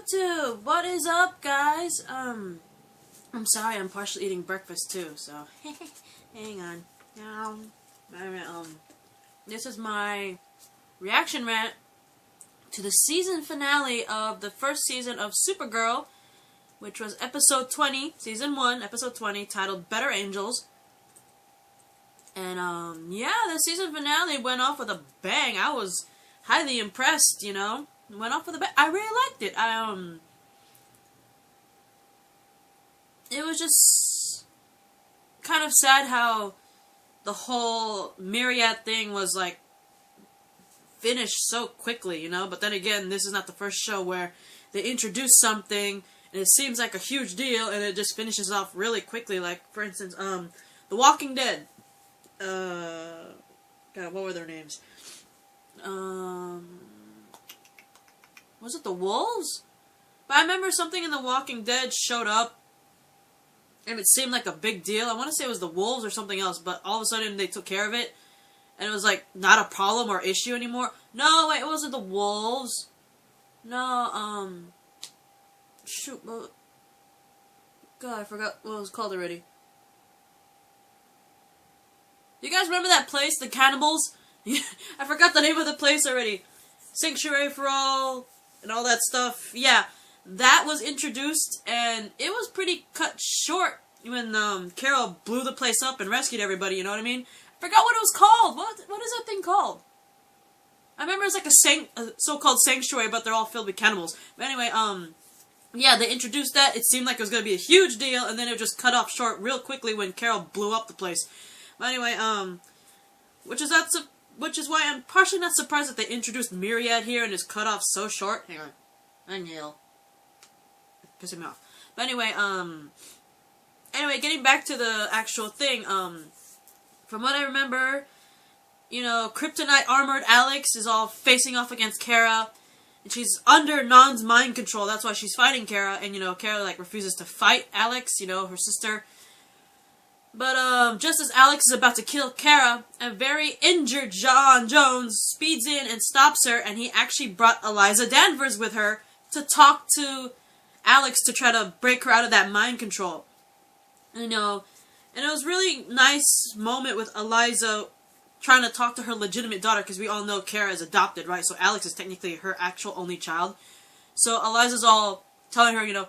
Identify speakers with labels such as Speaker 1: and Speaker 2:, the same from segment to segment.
Speaker 1: YouTube! What is up, guys? I'm sorry, I'm partially eating breakfast too, so hang on. This is my reaction rant to the season finale of the first season of Supergirl, which was episode 20, season 1, episode 20, titled Better Angels. And, yeah, the season finale went off with a bang. I was highly impressed, you know? It went off with a bang. I really liked it. It was just kind of sad how the whole Myriad thing was, like, finished so quickly, you know? But then again, this is not the first show where they introduce something, and it seems like a huge deal, and it just finishes off really quickly. Like, for instance, The Walking Dead. God, what were their names? Was it the Wolves? But I remember something in The Walking Dead showed up, and it seemed like a big deal. I want to say it was the Wolves or something else, but all of a sudden they took care of it, and it was like not a problem or issue anymore. No, wait, it wasn't the Wolves. No, shoot, God, I forgot what it was called already. You guys remember that place, the cannibals? I forgot the name of the place already. Sanctuary for All, and all that stuff. Yeah, that was introduced, and it was pretty cut short when Carol blew the place up and rescued everybody, you know what I mean? I forgot what it was called. What is that thing called? I remember it's like a so-called sanctuary, but they're all filled with cannibals. But anyway, yeah, they introduced that. It seemed like it was going to be a huge deal, and then it just cut off short real quickly when Carol blew up the place. But anyway, which is why I'm partially not surprised that they introduced Myriad here and it's cut off so short. Hang on. Unreal. Pissing me off. But anyway, getting back to the actual thing, from what I remember, you know, Kryptonite armored Alex is all facing off against Kara, and she's under Non's mind control. That's why she's fighting Kara, and, you know, Kara, like, refuses to fight Alex, you know, her sister. But, just as Alex is about to kill Kara, a very injured John Jones speeds in and stops her, and he actually brought Eliza Danvers with her to talk to Alex to try to break her out of that mind control. You know, and it was really nice moment with Eliza trying to talk to her legitimate daughter, because we all know Kara is adopted, right? So Alex is technically her actual only child. So Eliza's all telling her, you know,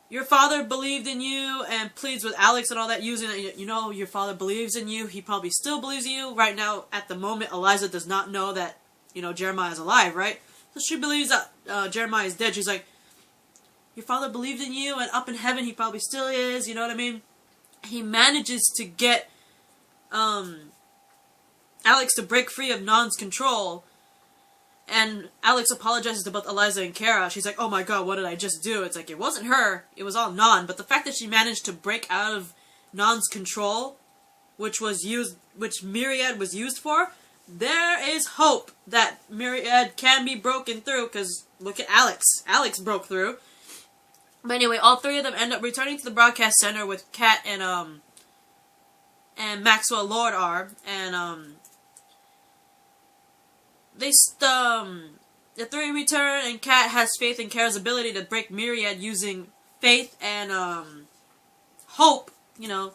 Speaker 1: your father believed in you, and pleads with Alex and all that, using it. You know, your father believes in you. He probably still believes in you. Right now, at the moment, Eliza does not know that, you know, Jeremiah is alive, right? So she believes that Jeremiah is dead. She's like, your father believed in you, and up in heaven, he probably still is. You know what I mean? He manages to get Alex to break free of Non's control. And Alex apologizes to both Eliza and Kara. She's like, oh my god, what did I just do? It's like, it wasn't her. It was all Non. But the fact that she managed to break out of Non's control, which Myriad was used for, there is hope that Myriad can be broken through, because look at Alex. Alex broke through. But anyway, all three of them end up returning to the broadcast center with Kat and Maxwell Lord are, and, the three return, and Kat has faith in Kara's ability to break Myriad using faith and, hope, you know,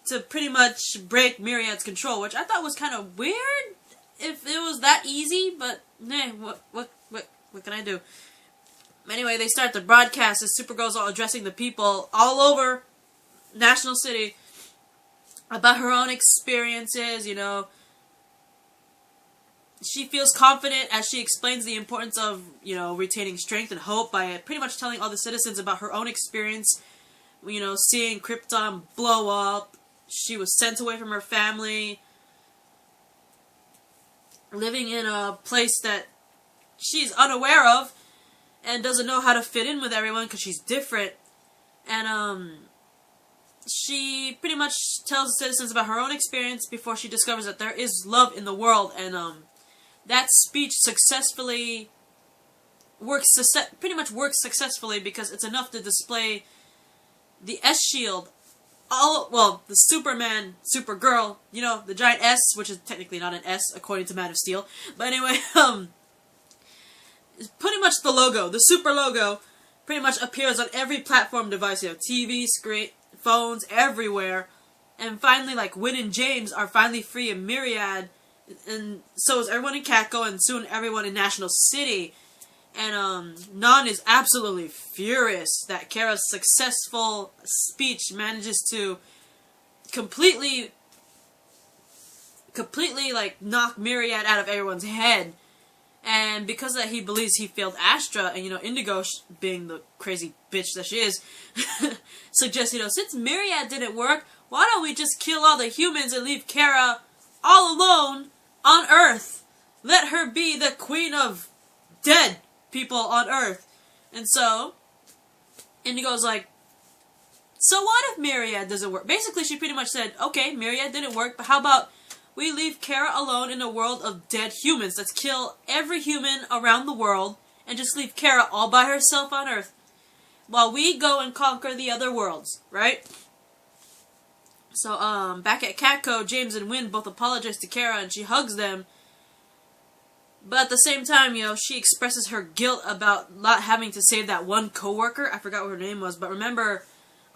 Speaker 1: to pretty much break Myriad's control, which I thought was kind of weird if it was that easy, but, what can I do? Anyway, they start the broadcast as Supergirl's all addressing the people all over National City about her own experiences, you know. She feels confident as she explains the importance of, you know, retaining strength and hope by pretty much telling all the citizens about her own experience, you know, seeing Krypton blow up. She was sent away from her family, living in a place that she's unaware of, and doesn't know how to fit in with everyone because she's different. And, she pretty much tells the citizens about her own experience before she discovers that there is love in the world, and, that speech successfully pretty much works successfully, because it's enough to display the S-shield, the Supergirl, you know, the giant S, which is technically not an S, according to Man of Steel. But anyway, pretty much the logo, the super logo, pretty much appears on every platform device. You know, TV, screen, phones, everywhere. And finally, like, Win and James are finally free in Myriad, and so is everyone in Catco, and soon everyone in National City. And Non is absolutely furious that Kara's successful speech manages to completely like knock Myriad out of everyone's head. And because of that, he believes he failed Astra, and, you know, Indigo, being the crazy bitch that she is, suggests, you know, since Myriad didn't work, why don't we just kill all the humans and leave Kara all alone on Earth? Let her be the queen of dead people on Earth. And so, Indigo's like, so what if Myriad doesn't work? Basically, she pretty much said, okay, Myriad didn't work, but how about we leave Kara alone in a world of dead humans? Let's kill every human around the world and just leave Kara all by herself on Earth while we go and conquer the other worlds, right? So, back at Catco, James and Wynn both apologize to Kara and she hugs them. But at the same time, you know, she expresses her guilt about not having to save that one coworker. I forgot what her name was, but remember,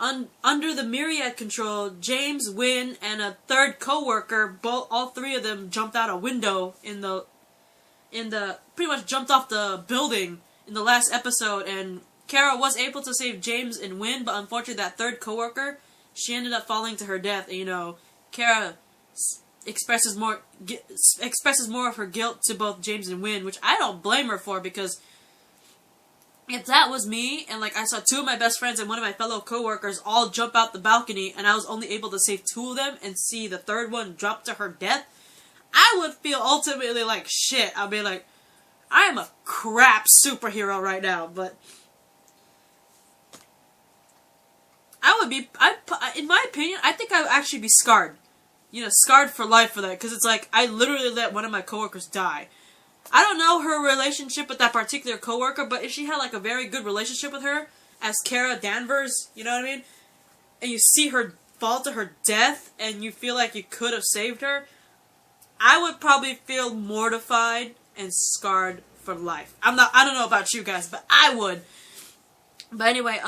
Speaker 1: under the Myriad control, James, Wynn, and a third coworker, all three of them jumped out a window pretty much jumped off the building in the last episode, and Kara was able to save James and Wynn, but unfortunately that third coworker, she ended up falling to her death. And, you know, Kara expresses more of her guilt to both James and Wynn, which I don't blame her for, because if that was me, and, like, I saw two of my best friends and one of my fellow coworkers all jump out the balcony, and I was only able to save two of them and see the third one drop to her death, I would feel ultimately like shit. I'd be like, I am a crap superhero right now, but in my opinion, I think I would actually be scarred. You know, scarred for life for that, because it's like, I literally let one of my coworkers die. I don't know her relationship with that particular coworker, but if she had, like, a very good relationship with her, as Kara Danvers, you know what I mean? And you see her fall to her death, and you feel like you could have saved her, I would probably feel mortified and scarred for life. I don't know about you guys, but I would. But anyway,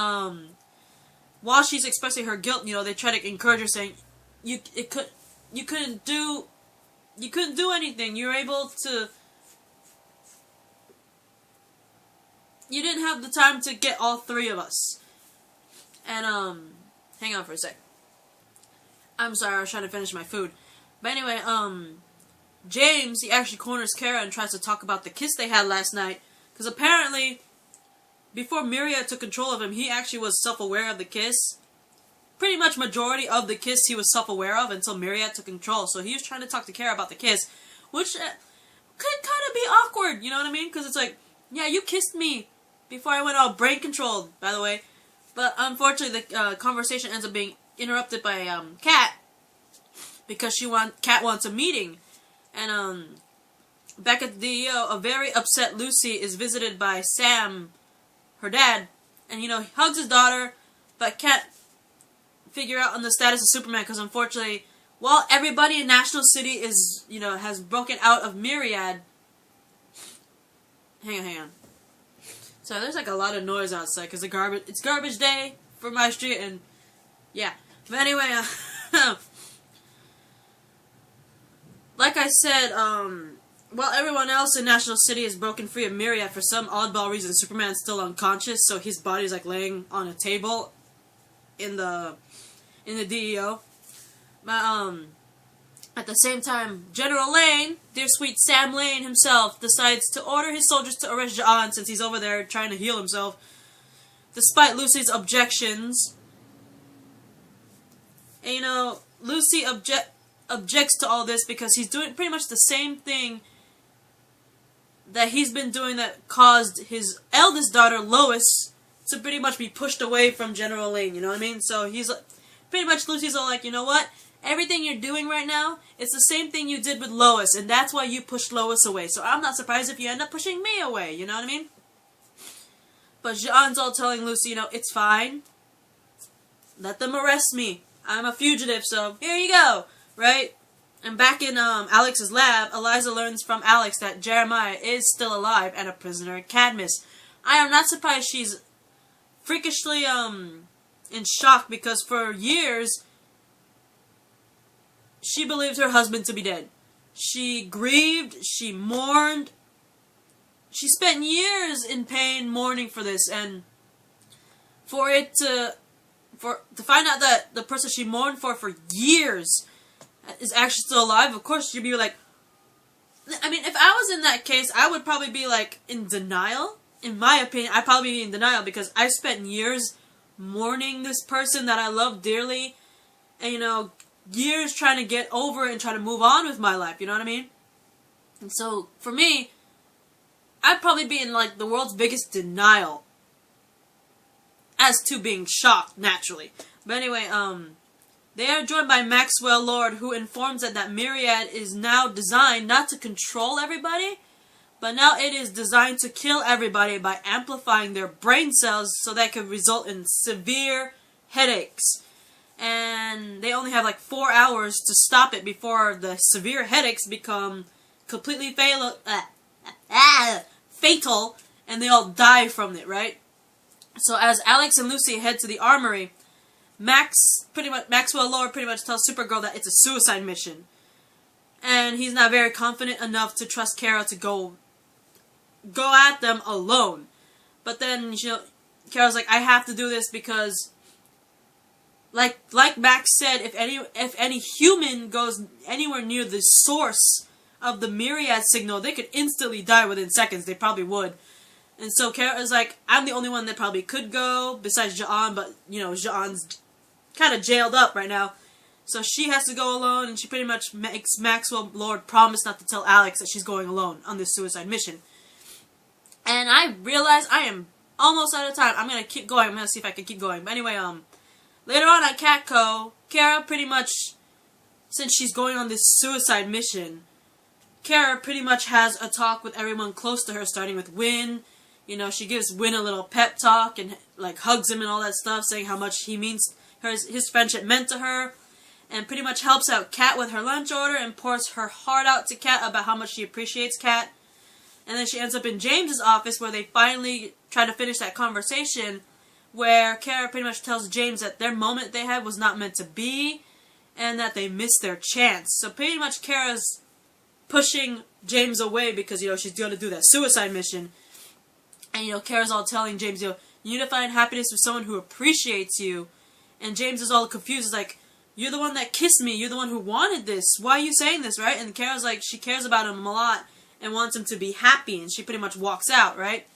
Speaker 1: while she's expressing her guilt, you know, they try to encourage her, saying, you couldn't do anything. You were able to. You didn't have the time to get all three of us. And hang on for a sec. I'm sorry, I was trying to finish my food. But anyway, James, he actually corners Kara and tries to talk about the kiss they had last night, because apparently, before Myriad took control of him, he actually was self-aware of the kiss. Pretty much majority of the kiss he was self-aware of until Myriad took control. So he was trying to talk to Kara about the kiss, which could kind of be awkward, you know what I mean? Because it's like, yeah, you kissed me before I went all brain-controlled, by the way. But unfortunately, the conversation ends up being interrupted by Kat, because Kat wants a meeting. And back at the DEO, a very upset Lucy is visited by Sam, her dad, and, you know, he hugs his daughter, but can't figure out on the status of Superman, because unfortunately, while everybody in National City is, you know, has broken out of Myriad. Hang on. So there's like a lot of noise outside, because it's garbage day for my street, and yeah. But anyway, like I said, while everyone else in National City is broken free of Myriad, for some oddball reason, Superman's still unconscious, so his body's like laying on a table in the DEO. But at the same time, General Lane, dear sweet Sam Lane himself, decides to order his soldiers to arrest John, since he's over there trying to heal himself, despite Lucy's objections. And, you know, Lucy objects to all this because he's doing pretty much the same thing that he's been doing that caused his eldest daughter, Lois, to pretty much be pushed away from General Lane, you know what I mean? So he's pretty much, Lucy's all like, you know what? Everything you're doing right now, it's the same thing you did with Lois, and that's why you pushed Lois away. So I'm not surprised if you end up pushing me away, you know what I mean? But Jean's all telling Lucy, you know, it's fine. Let them arrest me. I'm a fugitive, so here you go, right? And back in Alex's lab, Eliza learns from Alex that Jeremiah is still alive and a prisoner in Cadmus. I am not surprised she's freakishly in shock, because for years she believed her husband to be dead. She grieved, she mourned, she spent years in pain mourning for this, and for to find out that the person she mourned for years is actually still alive, of course she'd be like, I mean, if I was in that case, I would probably be like in denial. In my opinion, I'd probably be in denial, because I spent years mourning this person that I love dearly, and, you know, years trying to get over it and try to move on with my life, you know what I mean? And so, for me, I'd probably be in, like, the world's biggest denial as to being shocked, naturally. But anyway, they are joined by Maxwell Lord, who informs them that Myriad is now designed not to control everybody, but now it is designed to kill everybody by amplifying their brain cells so that could result in severe headaches. And they only have like 4 hours to stop it before the severe headaches become completely fatal and they all die from it, right? So as Alex and Lucy head to the armory, Maxwell Lord pretty much tells Supergirl that it's a suicide mission. And he's not very confident enough to trust Kara to go at them alone. But then, you know, Kara's like, I have to do this because, like Max said, if any human goes anywhere near the source of the Myriad signal, they could instantly die within seconds. They probably would. And so Kara's like, I'm the only one that probably could go, besides Ja'an, but, you know, Ja'an's kind of jailed up right now. So she has to go alone, and she pretty much makes Maxwell Lord promise not to tell Alex that she's going alone on this suicide mission. And I realize I am almost out of time. I'm going to keep going. I'm going to see if I can keep going. But anyway, later on at Catco, Kara pretty much, since she's going on this suicide mission, Kara pretty much has a talk with everyone close to her, starting with Win. You know, she gives Win a little pep talk and, like, hugs him and all that stuff, saying how much his friendship meant to her. And pretty much helps out Kat with her lunch order and pours her heart out to Kat about how much she appreciates Kat. And then she ends up in James's office, where they finally try to finish that conversation, where Kara pretty much tells James that their moment they had was not meant to be, and that they missed their chance. So pretty much Kara's pushing James away because, you know, she's going to do that suicide mission. And, you know, Kara's all telling James, you know, you need to find happiness with someone who appreciates you. And James is all confused. He's like, you're the one that kissed me. You're the one who wanted this. Why are you saying this, right? And Kara's like, she cares about him a lot and wants him to be happy. And she pretty much walks out, right?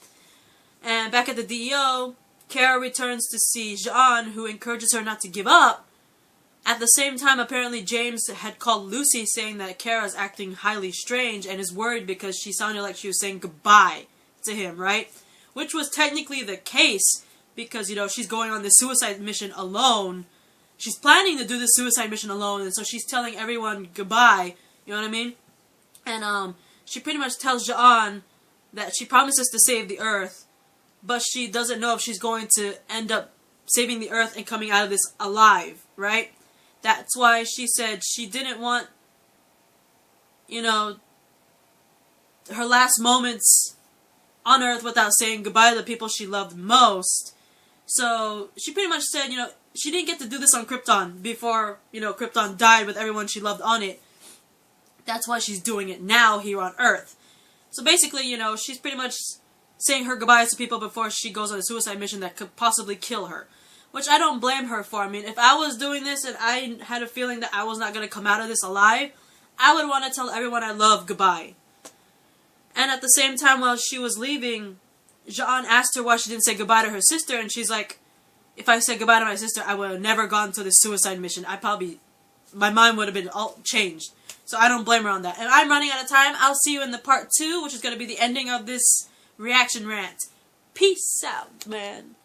Speaker 1: And back at the DEO, Kara returns to see Ja'an, who encourages her not to give up. At the same time, apparently James had called Lucy, saying that Kara's acting highly strange and is worried because she sounded like she was saying goodbye to him, right? Which was technically the case because, you know, she's going on this suicide mission alone. She's planning to do this suicide mission alone, and so she's telling everyone goodbye, you know what I mean? And, she pretty much tells Ja'an that she promises to save the Earth, but she doesn't know if she's going to end up saving the Earth and coming out of this alive, right? That's why she said she didn't want, you know, her last moments on Earth without saying goodbye to the people she loved most. So, she pretty much said, you know, she didn't get to do this on Krypton before, you know, Krypton died with everyone she loved on it. That's why she's doing it now here on Earth. So basically, you know, she's pretty much saying her goodbyes to people before she goes on a suicide mission that could possibly kill her. Which I don't blame her for. I mean, if I was doing this and I had a feeling that I was not going to come out of this alive, I would want to tell everyone I love goodbye. And at the same time, while she was leaving, Ja'an asked her why she didn't say goodbye to her sister, and she's like, if I said goodbye to my sister, I would have never gone to this suicide mission. My mind would have been all changed. So I don't blame her on that. And I'm running out of time. I'll see you in the part 2, which is going to be the ending of this reaction rant. Peace out, man.